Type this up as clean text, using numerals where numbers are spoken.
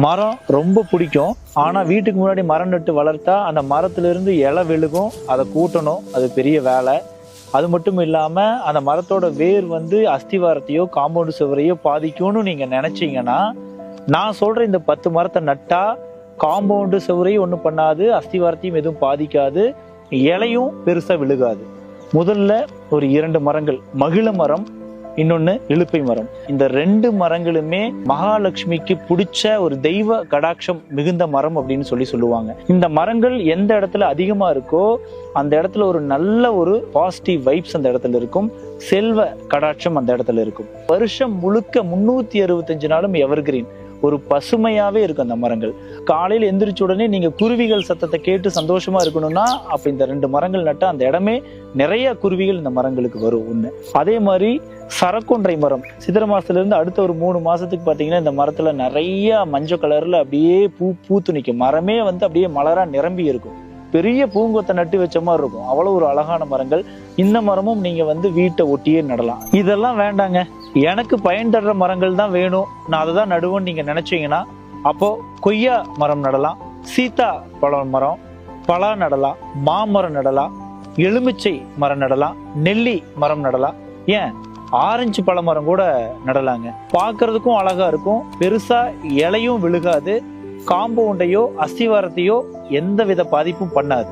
மரம் ரொம்ப பிடிக்கும். ஆனா வீட்டுக்கு முன்னாடி மரம் நட்டு வளர்த்தா அந்த மரத்துல இருந்து இலை விழுகும், அதை கூட்டணும், அது பெரிய வேலை. அது மட்டும் இல்லாம அந்த மரத்தோட வேர் வந்து அஸ்திவாரத்தையோ காம்பவுண்ட் சுவரையோ பாதிக்கும்னு நீங்க நினைச்சீங்கன்னா, நான் சொல்ற இந்த 10 மரத்தை நட்டா காம்பவுண்டு சுவரையும் ஒன்றும் பண்ணாது, அஸ்திவாரத்தையும் எதுவும் பாதிக்காது, இலையும் பெருசா விழுகாது. முதல்ல ஒரு 2 மரங்கள், மகிழ மரம், இன்னொன்னு இலுப்பை மரம். இந்த 2 மரங்களுமே மகாலட்சுமிக்கு பிடிச்ச ஒரு தெய்வ கடாட்சம் மிகுந்த மரம் அப்படின்னு சொல்லுவாங்க. இந்த மரங்கள் எந்த இடத்துல அதிகமா இருக்கோ அந்த இடத்துல ஒரு நல்ல ஒரு பாசிட்டிவ் வைப்ஸ் அந்த இடத்துல இருக்கும், செல்வ கடாட்சம் அந்த இடத்துல இருக்கும். வருஷம் முழுக்க 365 நாளும் எவர்கிரீன், ஒரு பசுமையாவே இருக்கும் அந்த மரங்கள். காலையில் எந்திரிச்ச உடனே நீங்க குருவிகள் சத்தத்தை கேட்டு சந்தோஷமா இருக்கணும்னா அப்ப இந்த 2 மரங்கள் நட்டா அந்த இடமே நிறைய குருவிகள் இந்த மரங்களுக்கு வரும். ஒண்ணு. அதே மாதிரி சரக்கொன்றை மரம் சித்திர மாசத்துல இருந்து அடுத்த ஒரு 3 மாசத்துக்கு பாத்தீங்கன்னா இந்த மரத்துல நிறைய மஞ்சள் கலர்ல அப்படியே பூத்து நிற்கும். மரமே வந்து அப்படியே மலரா நிரம்பி இருக்கும். பெரிய பூங்கொத்தை நட்டு வச்ச மாதிரி இருக்கும். அவ்வளவு ஒரு அழகான மரங்கள். இந்த மரமும் நீங்க வந்து வீட்டை ஒட்டியே நடலாம். இதெல்லாம் வேண்டாங்க, எனக்கு பயன் தர்ற மரங்கள் தான் வேணும், நான் அதை தான் நடுவேன்னு நீங்க நினைச்சீங்கன்னா அப்போ கொய்யா மரம் நடலாம், சீதா பழ மரம், பலா நடலாம், மாமரம் நடலாம், எலுமிச்சை மரம் நடலாம், நெல்லி மரம் நடலாம், ஏன் ஆரஞ்சு பழ மரம் கூட நடலாங்க. பார்க்கறதுக்கும் அழகா இருக்கும், பெருசா இலையும் விழுகாது, காம்பவுண்டையோ அஸ்திவாரத்தையோ எந்த வித பாதிப்பும் பண்ணாது.